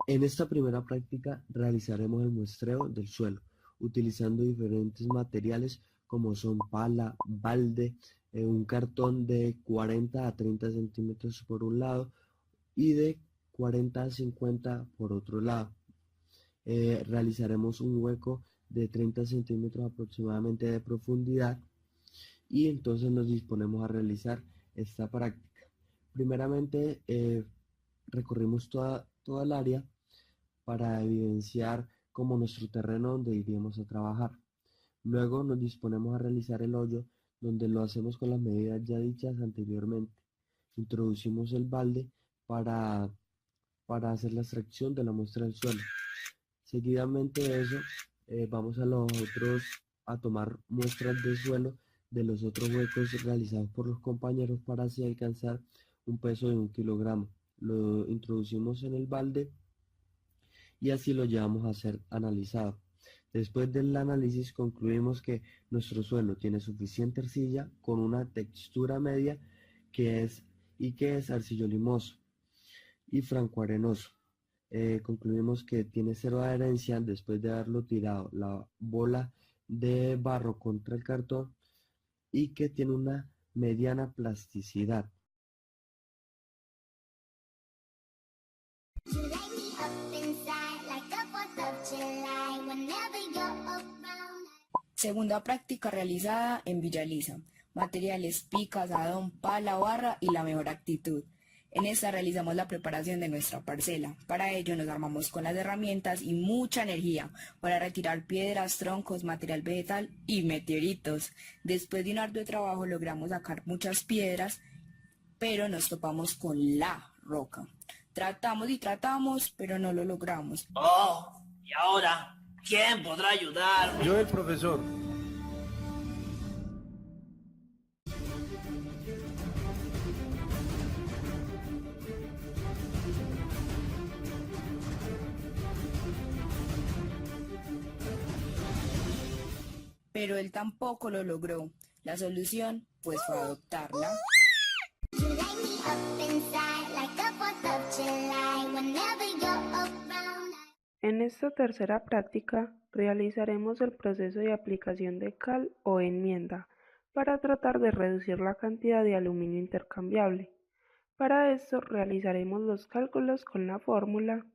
En esta primera práctica realizaremos el muestreo del suelo, utilizando diferentes materiales como son pala, balde, un cartón de 40 a 30 centímetros por un lado y de 40 a 50 por otro lado. Realizaremos un hueco de 30 centímetros aproximadamente de profundidad y entonces nos disponemos a realizar esta práctica. Primeramente, recorrimos toda el área para evidenciar como nuestro terreno donde iríamos a trabajar. Luego nos disponemos a realizar el hoyo donde lo hacemos con las medidas ya dichas anteriormente. Introducimos el balde para, para hacer la extracción de la muestra del suelo. Seguidamente de eso, vamos a los otros a tomar muestras de suelo de los otros huecos realizados por los compañeros para así alcanzar un peso de 1 kilogramo. Lo introducimos en el balde y así lo llevamos a ser analizado. Después del análisis concluimos que nuestro suelo tiene suficiente arcilla con una textura media que es, que es arcillo-limoso y franco-arenoso. Concluimos que tiene cero adherencia después de haberlo tirado la bola de barro contra el cartón y que tiene una mediana plasticidad. Segunda práctica realizada en Villa Elisa. Materiales: pica, asadón, pala, barra y la mejor actitud. En esta realizamos la preparación de nuestra parcela. Para ello nos armamos con las herramientas y mucha energía para retirar piedras, troncos, material vegetal y meteoritos. Después de un arduo trabajo logramos sacar muchas piedras, pero nos topamos con la roca. Tratamos y tratamos, pero no lo logramos. Oh, ¿y ahora quién podrá ayudarme? Yo, el profesor. Pero él tampoco lo logró. La solución, pues, fue adoptarla. En esta tercera práctica realizaremos el proceso de aplicación de cal o enmienda para tratar de reducir la cantidad de aluminio intercambiable. Para esto realizaremos los cálculos con la fórmula.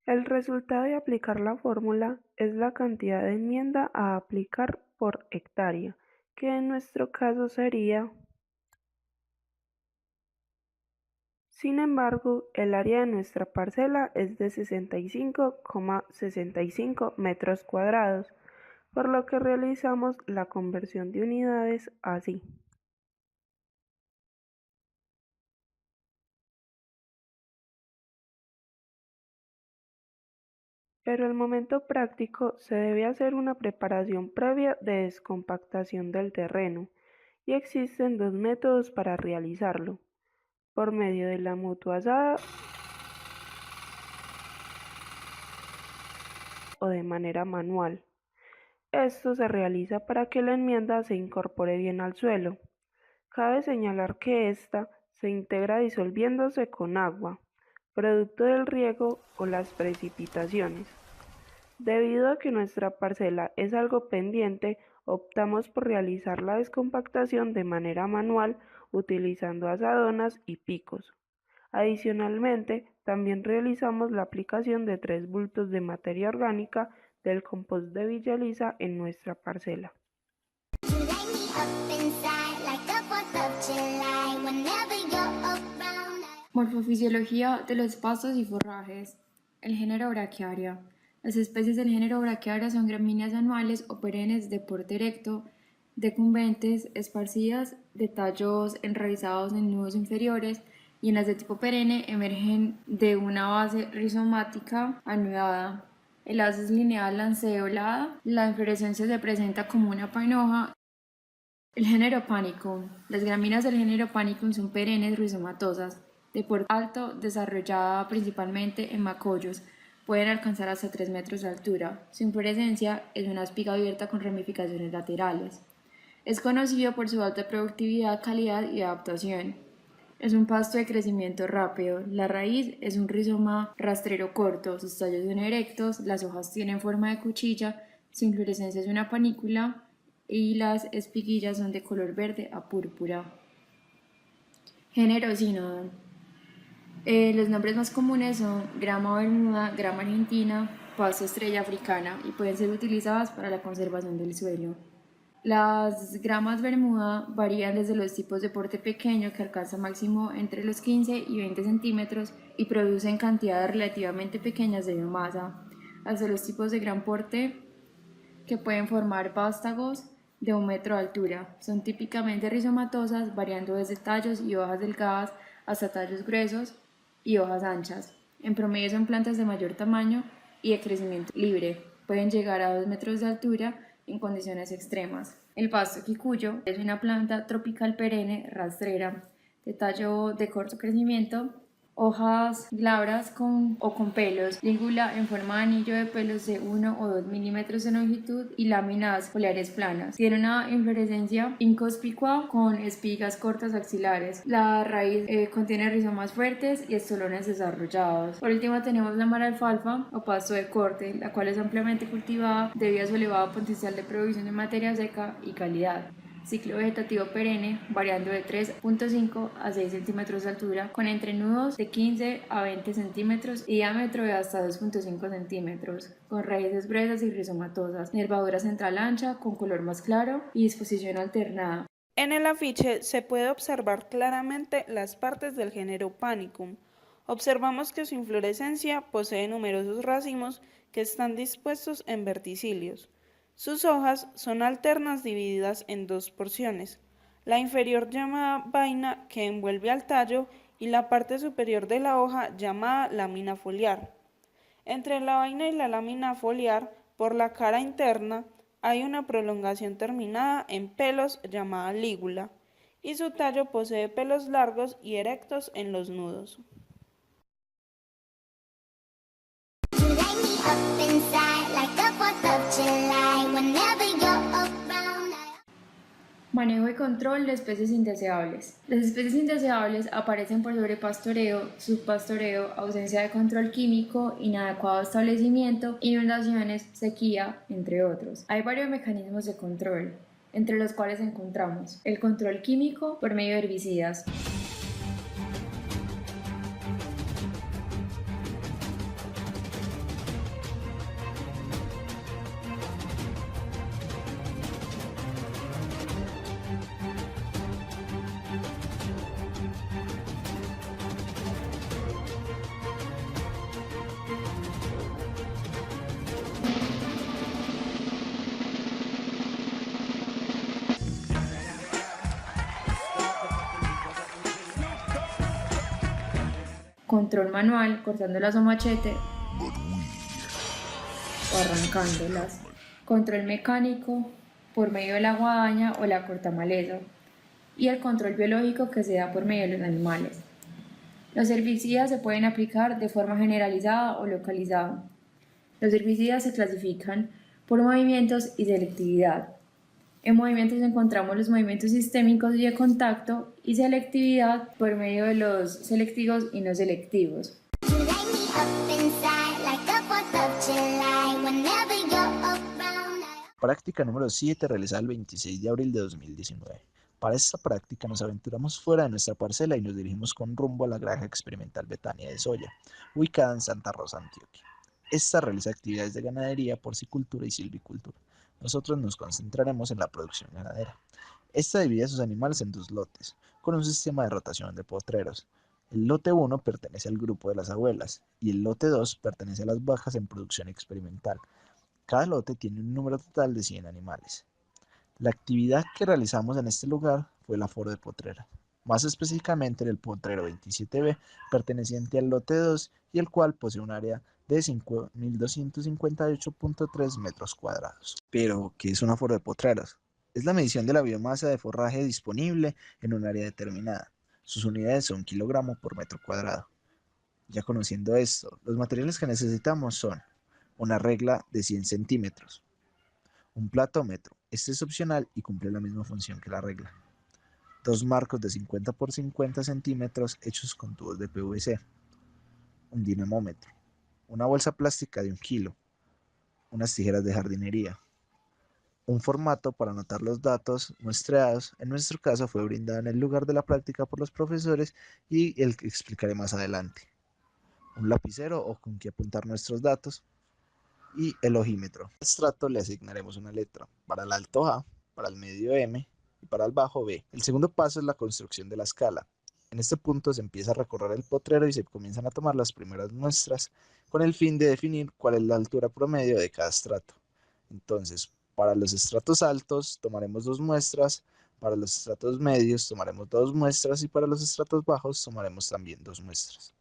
El resultado de aplicar la fórmula es la cantidad de enmienda a aplicar por hectárea, que en nuestro caso sería. Sin embargo, el área de nuestra parcela es de 65,65 metros cuadrados, por lo que realizamos la conversión de unidades así. Pero el momento práctico se debe hacer una preparación previa de descompactación del terreno, y existen dos métodos para realizarlo: por medio de la mutuasada o de manera manual. Esto se realiza para que la enmienda se incorpore bien al suelo. Cabe señalar que ésta se integra disolviéndose con agua, producto del riego o las precipitaciones. Debido a que nuestra parcela es algo pendiente, optamos por realizar la descompactación de manera manual utilizando asadonas y picos. Adicionalmente, también realizamos la aplicación de 3 bultos de materia orgánica del compost de Villa Elisa en nuestra parcela. Morfofisiología de los pastos y forrajes. El género Brachiaria. Las especies del género Brachiaria son gramíneas anuales o perennes de porte erecto, decumbentes, esparcidas, de tallos enraizados en nudos inferiores, y en las de tipo perenne emergen de una base rizomática anudada. El haz es lineal lanceolada, la inflorescencia se presenta como una painoja. El género Panicum. Las gramíneas del género Panicum son perennes rizomatosas, de porte alto, desarrollada principalmente en macollos. Pueden alcanzar hasta 3 metros de altura. Su inflorescencia es una espiga abierta con ramificaciones laterales. Es conocido por su alta productividad, calidad y adaptación. Es un pasto de crecimiento rápido. La raíz es un rizoma rastrero corto, sus tallos son erectos, las hojas tienen forma de cuchilla, su inflorescencia es una panícula y las espiguillas son de color verde a púrpura. Género Cynodon. Los nombres más comunes son grama bermuda, grama argentina, pasto estrella africana y pueden ser utilizadas para la conservación del suelo. Las gramas bermuda varían desde los tipos de porte pequeño que alcanza máximo entre los 15 y 20 centímetros y producen cantidades relativamente pequeñas de biomasa, hasta los tipos de gran porte que pueden formar vástagos de 1 metro de altura. Son típicamente rizomatosas, variando desde tallos y hojas delgadas hasta tallos gruesos y hojas anchas. En promedio son plantas de mayor tamaño y de crecimiento libre. Pueden llegar a 2 metros de altura en condiciones extremas. El pasto quicuyo es una planta tropical perenne rastrera de tallo de corto crecimiento, hojas glabras o con pelos, lígula en forma de anillo de pelos de 1 o 2 milímetros de longitud y láminas foliares planas. Tiene una inflorescencia inconspicua con espigas cortas axilares. La raíz contiene rizomas fuertes y estolones desarrollados. Por último tenemos la maralfalfa o pasto de corte, la cual es ampliamente cultivada debido a su elevado potencial de producción de materia seca y calidad. Ciclo vegetativo perenne, variando de 3.5 a 6 centímetros de altura, con entrenudos de 15 a 20 centímetros y diámetro de hasta 2.5 centímetros, con raíces gruesas y rizomatosas, nervadura central ancha, con color más claro y disposición alternada. En el afiche se puede observar claramente las partes del género Panicum. Observamos que su inflorescencia posee numerosos racimos que están dispuestos en verticilios. Sus hojas son alternas divididas en 2 porciones, la inferior llamada vaina que envuelve al tallo y la parte superior de la hoja llamada lámina foliar. Entre la vaina y la lámina foliar, por la cara interna, hay una prolongación terminada en pelos llamada lígula, y su tallo posee pelos largos y erectos en los nudos. Manejo y control de especies indeseables. Las especies indeseables aparecen por sobrepastoreo, subpastoreo, ausencia de control químico, inadecuado establecimiento, inundaciones, sequía, entre otros. Hay varios mecanismos de control, entre los cuales encontramos el control químico por medio de herbicidas. Control manual, cortándolas a machete o arrancándolas. Control mecánico, por medio de la guadaña o la cortamaleza. Y el control biológico que se da por medio de los animales. Los herbicidas se pueden aplicar de forma generalizada o localizada. Los herbicidas se clasifican por movimientos y selectividad. En movimientos encontramos los movimientos sistémicos y de contacto y selectividad por medio de los selectivos y no selectivos. Práctica número 7 realizada el 26 de abril de 2019. Para esta práctica nos aventuramos fuera de nuestra parcela y nos dirigimos con rumbo a la granja experimental Betania de Soya, ubicada en Santa Rosa, Antioquia. Esta realiza actividades de ganadería, porcicultura y silvicultura. Nosotros nos concentraremos en la producción ganadera. Esta divide a sus animales en 2 lotes, con un sistema de rotación de potreros. El lote 1 pertenece al grupo de las abuelas y el lote 2 pertenece a las vacas en producción experimental. Cada lote tiene un número total de 100 animales. La actividad que realizamos en este lugar fue el aforo de potrera, más específicamente en el potrero 27B, perteneciente al lote 2 y el cual posee un área de 5.258.3 metros cuadrados. Pero, ¿qué es un aforo de potreras? Es la medición de la biomasa de forraje disponible en un área determinada. Sus unidades son kilogramo por metro cuadrado. Ya conociendo esto, los materiales que necesitamos son una regla de 100 centímetros, un platómetro, este es opcional y cumple la misma función que la regla, 2 marcos de 50 por 50 centímetros hechos con tubos de PVC, un dinamómetro, una bolsa plástica de 1 kilo, unas tijeras de jardinería, un formato para anotar los datos muestreados. En nuestro caso fue brindado en el lugar de la práctica por los profesores y el que explicaré más adelante. Un lapicero o con que apuntar nuestros datos y el ojímetro. Al estrato le asignaremos una letra, para el alto A, para el medio M y para el bajo B. El segundo paso es la construcción de la escala. En este punto se empieza a recorrer el potrero y se comienzan a tomar las primeras muestras con el fin de definir cuál es la altura promedio de cada estrato. Entonces, para los estratos altos tomaremos 2 muestras, para los estratos medios tomaremos 2 muestras y para los estratos bajos tomaremos también 2 muestras.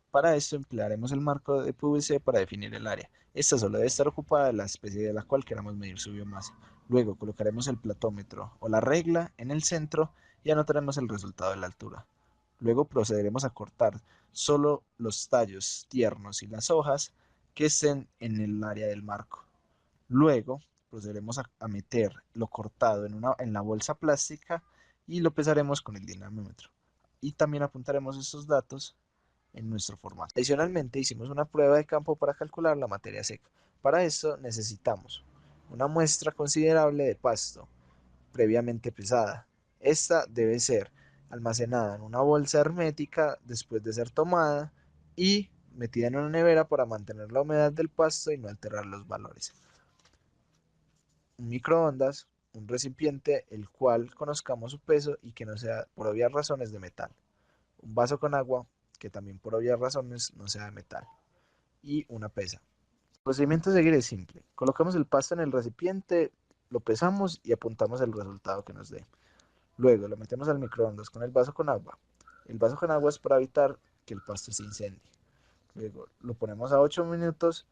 Para esto emplearemos el marco de PVC para definir el área. Esta solo debe estar ocupada de la especie de la cual queramos medir su biomasa. Luego colocaremos el platómetro o la regla en el centro y anotaremos el resultado de la altura. Luego procederemos a cortar solo los tallos tiernos y las hojas que estén en el área del marco. Luego procederemos a meter lo cortado en la bolsa plástica y lo pesaremos con el dinamómetro. Y también apuntaremos estos datos en nuestro formato. Adicionalmente hicimos una prueba de campo para calcular la materia seca. Para esto necesitamos una muestra considerable de pasto previamente pesada. Esta debe ser almacenada en una bolsa hermética después de ser tomada y metida en una nevera para mantener la humedad del pasto y no alterar los valores. Un microondas, un recipiente el cual conozcamos su peso y que no sea por obvias razones de metal. Un vaso con agua que también por obvias razones no sea de metal. Y una pesa. El procedimiento a seguir es simple. Colocamos el pasto en el recipiente, lo pesamos y apuntamos el resultado que nos dé. Luego lo metemos al microondas con el vaso con agua. El vaso con agua es para evitar que el pasto se incendie. Luego lo ponemos a 8 minutos.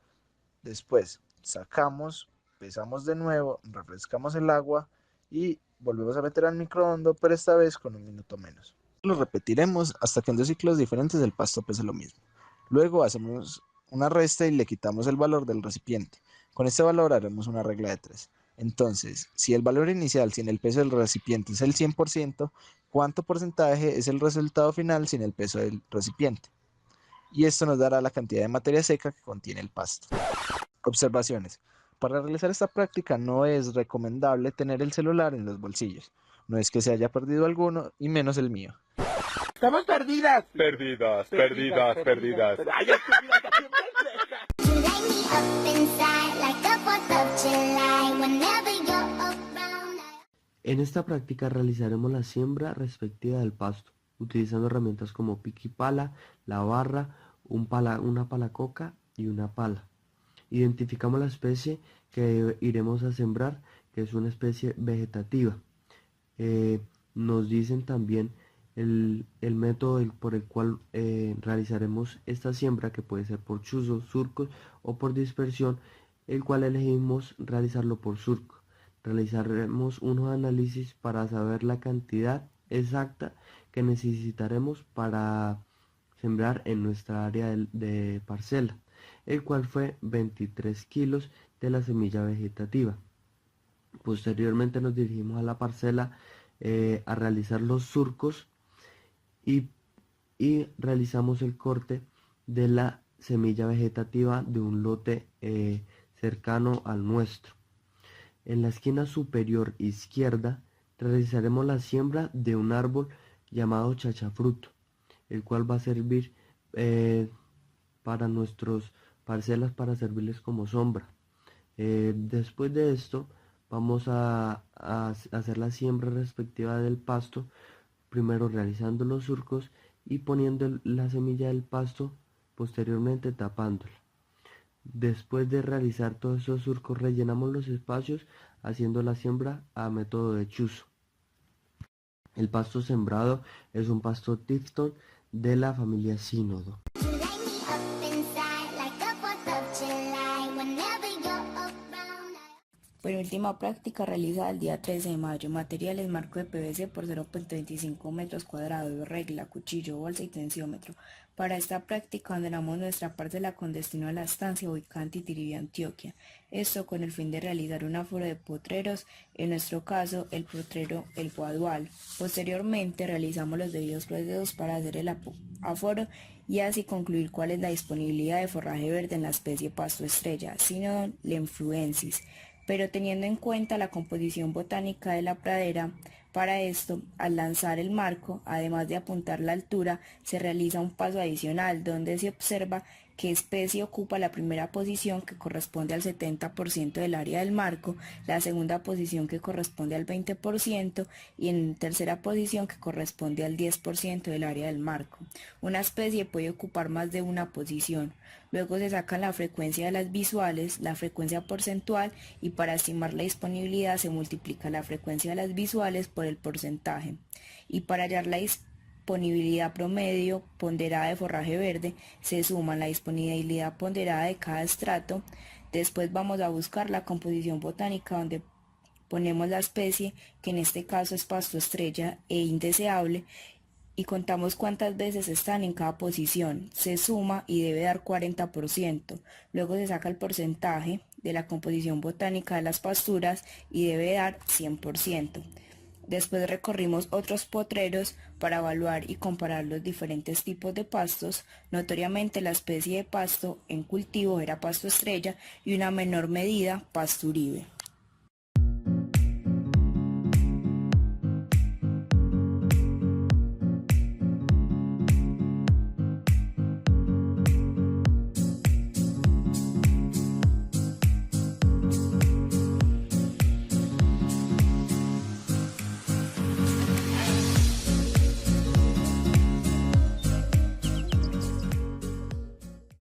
Después sacamos, pesamos de nuevo, refrescamos el agua y volvemos a meter al microondas, pero esta vez con 1 minuto menos. Lo repetiremos hasta que en 2 ciclos diferentes el pasto pese lo mismo. Luego hacemos una resta y le quitamos el valor del recipiente. Con este valor haremos una regla de 3. Entonces, si el valor inicial sin el peso del recipiente es el 100%, ¿cuánto porcentaje es el resultado final sin el peso del recipiente? Y esto nos dará la cantidad de materia seca que contiene el pasto. Observaciones. Para realizar esta práctica no es recomendable tener el celular en los bolsillos. No es que se haya perdido alguno, y menos el mío. ¡Estamos perdidas! Perdidas. ¡Ay, estúpida, que siempre es fresca! En esta práctica realizaremos la siembra respectiva del pasto, utilizando herramientas como pico y pala, la barra, una pala coca y una pala. Identificamos la especie que iremos a sembrar, que es una especie vegetativa. Nos dicen también el método por el cual realizaremos esta siembra, que puede ser por chuzos, surcos o por dispersión, el cual elegimos realizarlo por surco. Realizaremos unos análisis para saber la cantidad exacta que necesitaremos para sembrar en nuestra área de parcela, el cual fue 23 kilos de la semilla vegetativa. Posteriormente nos dirigimos a la parcela a realizar los surcos y realizamos el corte de la semilla vegetativa de un lote cercano al nuestro. En la esquina superior izquierda realizaremos la siembra de un árbol llamado chachafruto, el cual va a servir para nuestras parcelas, para servirles como sombra. Después de esto vamos a hacer la siembra respectiva del pasto, primero realizando los surcos y poniendo la semilla del pasto, posteriormente tapándola. Después de realizar todos esos surcos, rellenamos los espacios haciendo la siembra a método de chuzo. El pasto sembrado es un pasto Tifton de la familia Sínodo. Penúltima práctica realizada el día 13 de mayo. Materiales: marco de PVC por 0.25 metros cuadrados, regla, cuchillo, bolsa y tensiómetro. Para esta práctica ordenamos nuestra parcela con destino a la estancia ubicada en Titiribí, Antioquia. Esto con el fin de realizar un aforo de potreros, en nuestro caso el potrero El Guadual. Posteriormente realizamos los debidos procesos para hacer el aforo y así concluir cuál es la disponibilidad de forraje verde en la especie pasto estrella, Cynodon lenfluensis, pero teniendo en cuenta la composición botánica de la pradera. Para esto, al lanzar el marco, además de apuntar la altura, se realiza un paso adicional donde se observa qué especie ocupa la primera posición, que corresponde al 70% del área del marco, la segunda posición, que corresponde al 20%, y en tercera posición, que corresponde al 10% del área del marco. Una especie puede ocupar más de una posición. Luego se saca la frecuencia de las visuales, la frecuencia porcentual, y para estimar la disponibilidad se multiplica la frecuencia de las visuales por el porcentaje. Y para hallar la disponibilidad promedio ponderada de forraje verde, se suma la disponibilidad ponderada de cada estrato. Después vamos a buscar la composición botánica, donde ponemos la especie, que en este caso es pasto estrella e indeseable, y contamos cuántas veces están en cada posición. Se suma y debe dar 40%. Luego se saca el porcentaje de la composición botánica de las pasturas y debe dar 100%. Después recorrimos otros potreros para evaluar y comparar los diferentes tipos de pastos. Notoriamente la especie de pasto en cultivo era pasto estrella y una menor medida pasto Uribe.